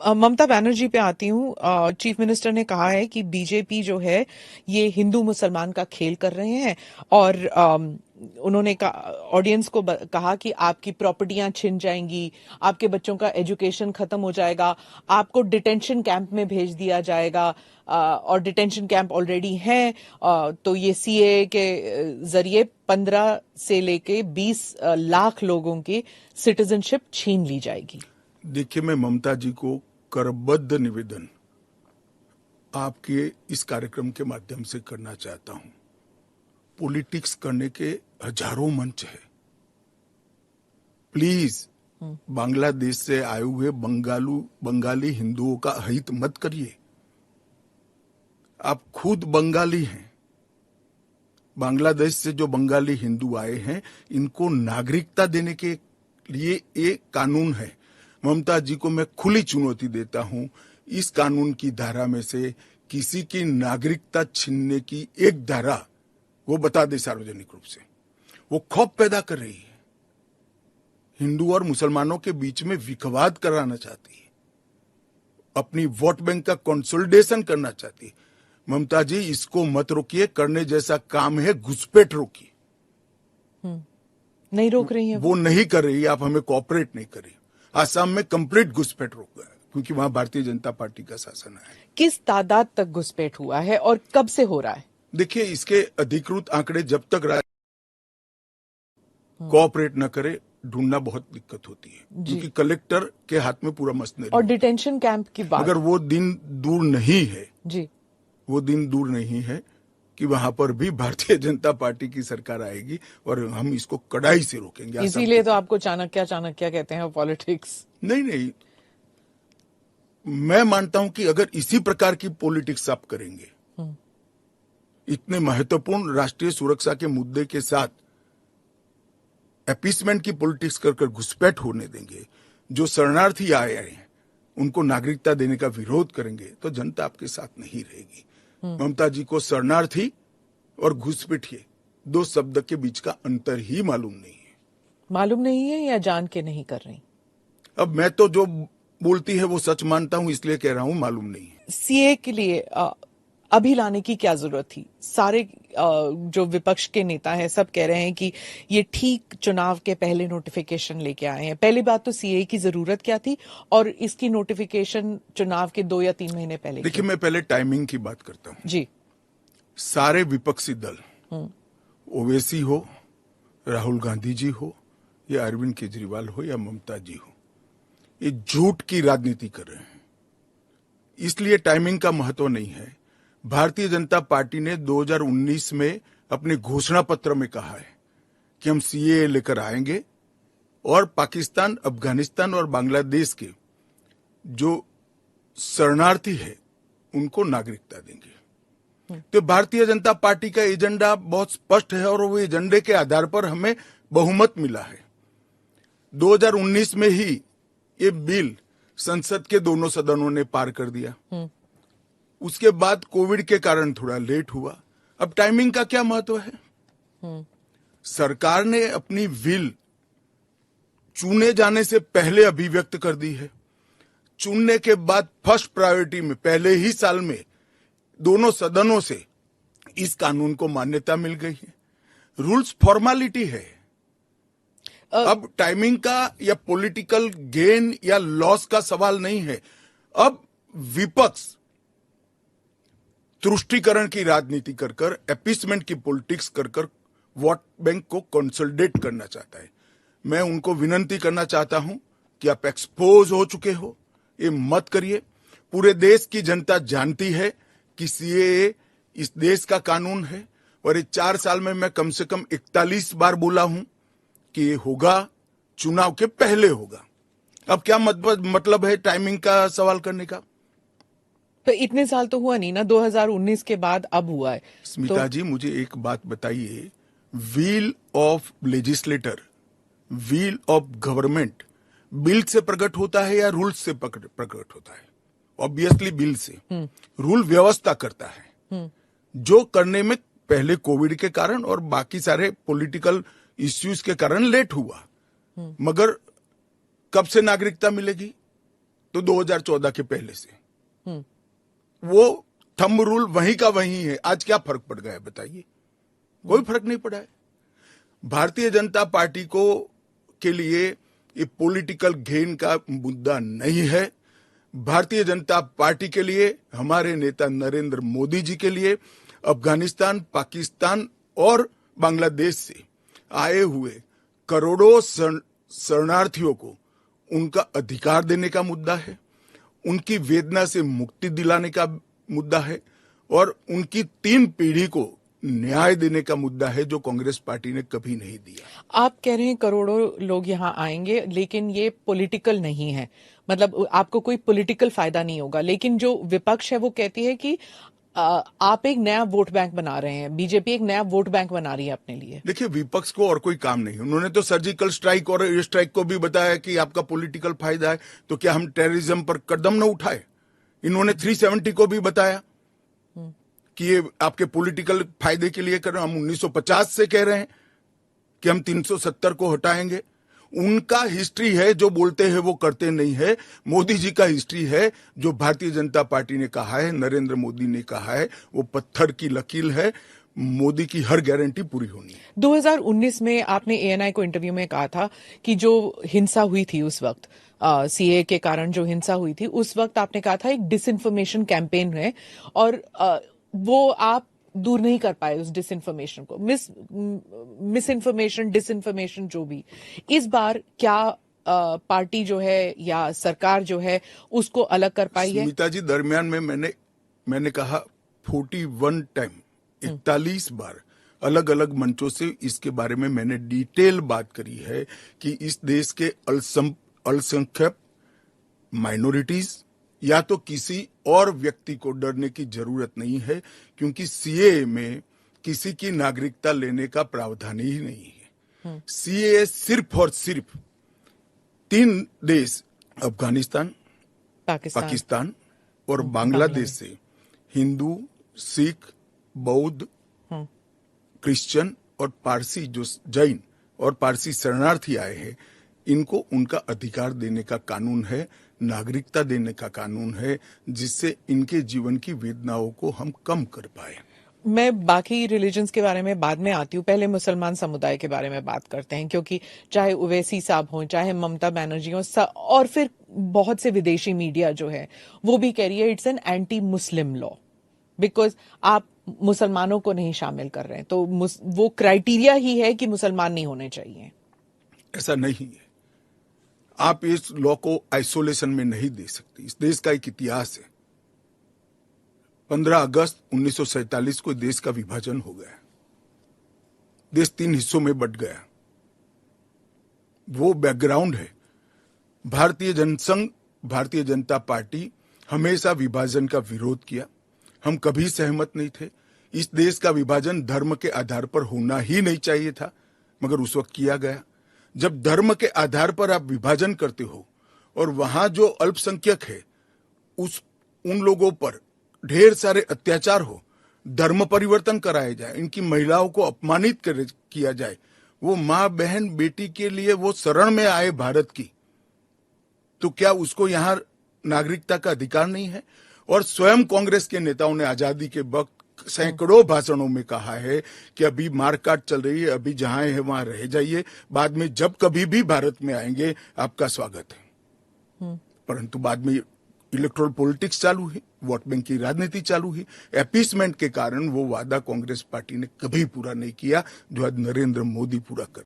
ममता बनर्जी पे आती हूँ। चीफ मिनिस्टर ने कहा है कि बीजेपी जो है ये हिंदू मुसलमान का खेल कर रहे हैं और उन्होंने ऑडियंस को कहा कि आपकी प्रॉपर्टियां छिन जाएंगी, आपके बच्चों का एजुकेशन खत्म हो जाएगा, आपको डिटेंशन कैंप में भेज दिया जाएगा। और डिटेंशन कैंप ऑलरेडी हैं। तो ये सीए के जरिए 15 से लेके 20 लाख लोगों की सिटीजनशिप छीन ली जाएगी। देखिए, मैं ममता जी को करबद्ध निवेदन आपके इस कार्यक्रम के माध्यम से करना चाहता हूं। पॉलिटिक्स करने के हजारों मंच है। प्लीज बांग्लादेश से आए हुए बंगाली हिंदुओं का हित मत करिए। आप खुद बंगाली हैं। बांग्लादेश से जो बंगाली हिंदू आए हैं, इनको नागरिकता देने के लिए एक कानून है। ममता जी को मैं खुली चुनौती देता हूं, इस कानून की धारा में से किसी की नागरिकता छीनने की एक धारा वो बता दे सार्वजनिक रूप से। वो खौफ पैदा कर रही है, हिंदू और मुसलमानों के बीच में विखवाद कराना चाहती है, अपनी वोट बैंक का कंसोलिडेशन करना चाहती है। ममता जी, इसको मत रोकिए। करने जैसा काम है, घुसपैठ रोकिए। नहीं रोक रही है वो नहीं कर रही। आप हमें कोऑपरेट नहीं कर रही। आसाम में कंप्लीट घुसपैठ रोक गया क्योंकि वहां भारतीय जनता पार्टी का शासन है। किस तादाद तक घुसपैठ हुआ है और कब से हो रहा है? देखिए, इसके अधिकृत आंकड़े जब तक कोऑपरेट न करे, ढूंढना बहुत दिक्कत होती है, क्योंकि कलेक्टर के हाथ में पूरा मशीनरी। और डिटेंशन कैंप की बात, मगर वो दिन दूर नहीं है जी, वो दिन दूर नहीं है कि वहां पर भी भारतीय जनता पार्टी की सरकार आएगी और हम इसको कड़ाई से रोकेंगे। इसीलिए तो आपको चाणक्य कहते हैं पॉलिटिक्स। नहीं, मैं मानता हूं कि अगर इसी प्रकार की पॉलिटिक्स आप करेंगे, इतने महत्वपूर्ण राष्ट्रीय सुरक्षा के मुद्दे के साथ अपीसमेंट की पॉलिटिक्स कर घुसपैठ होने देंगे, जो शरणार्थी आए हैं उनको नागरिकता देने का विरोध करेंगे, तो जनता आपके साथ नहीं रहेगी। ममता जी को शरणार्थी और घुसपैठिए दो शब्द के बीच का अंतर ही मालूम नहीं है या जान के नहीं कर रही? अब मैं तो जो बोलती है वो सच मानता हूं, इसलिए कह रहा हूं मालूम नहीं है। सीए के लिए अभी लाने की क्या जरूरत थी? सारे जो विपक्ष के नेता हैं सब कह रहे हैं कि ये ठीक चुनाव के पहले नोटिफिकेशन लेके आए हैं। पहली बात तो सीए की जरूरत क्या थी और इसकी नोटिफिकेशन चुनाव के 2 या 3 महीने पहले? देखिए, मैं पहले टाइमिंग की बात करता हूं। जी, सारे विपक्षी दल, ओवैसी हो, राहुल गांधी जी हो, या अरविंद केजरीवाल हो, या ममता जी हो, ये झूठ की राजनीति कर रहे हैं। इसलिए टाइमिंग का महत्व नहीं है। भारतीय जनता पार्टी ने 2019 में अपने घोषणा पत्र में कहा है कि हम सीए लेकर आएंगे और पाकिस्तान, अफगानिस्तान और बांग्लादेश के जो शरणार्थी है उनको नागरिकता देंगे। तो भारतीय जनता पार्टी का एजेंडा बहुत स्पष्ट है और वो एजेंडे के आधार पर हमें बहुमत मिला है। 2019 में ही ये बिल संसद के दोनों सदनों ने पार कर दिया। उसके बाद कोविड के कारण थोड़ा लेट हुआ। अब टाइमिंग का क्या महत्व है? सरकार ने अपनी विल चुने जाने से पहले अभिव्यक्त कर दी है। चुनने के बाद फर्स्ट प्रायोरिटी में पहले ही साल में दोनों सदनों से इस कानून को मान्यता मिल गई है। रूल्स फॉर्मेलिटी है। अब टाइमिंग का या पॉलिटिकल गेन या लॉस का सवाल नहीं है। अब विपक्ष तुष्टीकरण की राजनीति कर अपीसमेंट की पॉलिटिक्स कर वोट बैंक को कंसोलिडेट करना चाहता है। मैं उनको विनती करना चाहता हूं कि आप एक्सपोज हो चुके हो, ये मत करिए। पूरे देश की जनता जानती है कि सीएए इस देश का कानून है और ये 4 साल में मैं कम से कम 41 बार बोला हूं कि ये होगा, चुनाव के पहले होगा। अब क्या मतलब है टाइमिंग का सवाल करने का? तो इतने साल तो हुआ नहीं ना, 2019 के बाद अब हुआ है। स्मिता जी, मुझे एक बात बताइए, wheel of legislator, wheel of government bill से प्रकट होता है या रूल से प्रकट होता है? ऑब्वियसली बिल से। रूल व्यवस्था करता है, जो करने में पहले कोविड के कारण और बाकी सारे पॉलिटिकल इश्यूज के कारण लेट हुआ। मगर कब से नागरिकता मिलेगी? तो 2014 के पहले से वो थंब रूल वहीं का वहीं है। आज क्या फर्क पड़ गया है बताइए? कोई फर्क नहीं पड़ा है। भारतीय जनता पार्टी को के लिए ये पॉलिटिकल गेन का मुद्दा नहीं है। भारतीय जनता पार्टी के लिए, हमारे नेता नरेंद्र मोदी जी के लिए अफगानिस्तान, पाकिस्तान और बांग्लादेश से आए हुए करोड़ों शरणार्थियों को उनका अधिकार देने का मुद्दा है, उनकी वेदना से मुक्ति दिलाने का मुद्दा है और उनकी 3 पीढ़ी को न्याय देने का मुद्दा है, जो कांग्रेस पार्टी ने कभी नहीं दिया। आप कह रहे हैं करोड़ों लोग यहाँ आएंगे, लेकिन ये पॉलिटिकल नहीं है, मतलब आपको कोई पॉलिटिकल फायदा नहीं होगा। लेकिन जो विपक्ष है वो कहती है कि आप एक नया वोट बैंक बना रहे हैं, बीजेपी एक नया वोट बैंक बना रही है अपने लिए। देखिए, विपक्ष को और कोई काम नहीं। उन्होंने तो सर्जिकल स्ट्राइक और एयर स्ट्राइक को भी बताया कि आपका पॉलिटिकल फायदा है, तो क्या हम टेररिज्म पर कदम न उठाए? इन्होंने 370 को भी बताया कि ये आपके पॉलिटिकल फायदे के लिए कर रहे हैं। हम 1950 से कह रहे हैं कि हम 370 को हटाएंगे। उनका हिस्ट्री है, जो बोलते हैं वो करते नहीं है। मोदी जी का हिस्ट्री है, जो भारतीय जनता पार्टी ने कहा है, नरेंद्र मोदी ने कहा है, वो पत्थर की लकीर है। मोदी की हर गारंटी पूरी होनी है। 2019 में आपने एएनआई को इंटरव्यू में कहा था कि जो हिंसा हुई थी उस वक्त, सीए के कारण जो हिंसा हुई थी, उस वक्त आपने कहा था एक डिसइंफॉर्मेशन कैंपेन है और वो आप दूर नहीं कर पाए उस डिसइंफॉर्मेशन को, मिस इन्फॉर्मेशन, डिसइंफॉर्मेशन, जो भी। इस बार क्या पार्टी जो है या सरकार जो है उसको अलग कर पाई है? सुमिता जी, दरमियान में मैंने कहा 41 टाइम, 41 बार अलग अलग मंचों से इसके बारे में मैंने डिटेल बात करी है कि इस देश के अल्पसंख्यक माइनॉरिटीज या तो किसी और व्यक्ति को डरने की जरूरत नहीं है, क्योंकि सीए में किसी की नागरिकता लेने का प्रावधान ही नहीं है। सीए सिर्फ और सिर्फ 3 देश, अफगानिस्तान, पाकिस्तान और बांग्लादेश से हिंदू, सिख, बौद्ध, क्रिश्चियन और पारसी, जो जैन और पारसी शरणार्थी आए हैं, इनको उनका अधिकार देने का कानून है, नागरिकता देने का कानून है, जिससे इनके जीवन की वेदनाओं को हम कम कर पाए। मैं बाकी रिलीजन्स के बारे में बाद में आती हूँ, पहले मुसलमान समुदाय के बारे में बात करते हैं, क्योंकि चाहे ओवैसी साहब हों, चाहे ममता बनर्जी हों, और फिर बहुत से विदेशी मीडिया जो है वो भी कह रही है it's an anti Muslim law, because आप मुसलमानों को नहीं शामिल कर रहे हैं, तो वो क्राइटेरिया ही है कि मुसलमान नहीं होने चाहिए। ऐसा नहीं है। आप इस लॉ को आइसोलेशन में नहीं दे सकते। इस देश का एक इतिहास है। 15 अगस्त 1947 को देश का विभाजन हो गया, देश 3 हिस्सों में बंट गया। वो बैकग्राउंड है। भारतीय जनसंघ, भारतीय जनता पार्टी हमेशा विभाजन का विरोध किया। हम कभी सहमत नहीं थे। इस देश का विभाजन धर्म के आधार पर होना ही नहीं चाहिए था, मगर उस वक्त किया गया। जब धर्म के आधार पर आप विभाजन करते हो और वहां जो अल्पसंख्यक है उन लोगों पर ढेर सारे अत्याचार हो, धर्म परिवर्तन कराया जाए, इनकी महिलाओं को अपमानित किया जाए, वो माँ बहन बेटी के लिए वो शरण में आए भारत की, तो क्या उसको यहां नागरिकता का अधिकार नहीं है? और स्वयं कांग्रेस के नेताओं ने आजादी के वक्त सैकड़ों भाषणों में कहा है कि अभी मारकाट चल रही है, अभी जहां है वहां रह जाइए, बाद में जब कभी भी भारत में आएंगे आपका स्वागत है। परंतु बाद में इलेक्टोरल पॉलिटिक्स चालू हुई, वोट बैंक की राजनीति चालू हुई। अपीसमेंट के कारण वो वादा कांग्रेस पार्टी ने कभी पूरा नहीं किया, जो आज नरेंद्र मोदी पूरा कर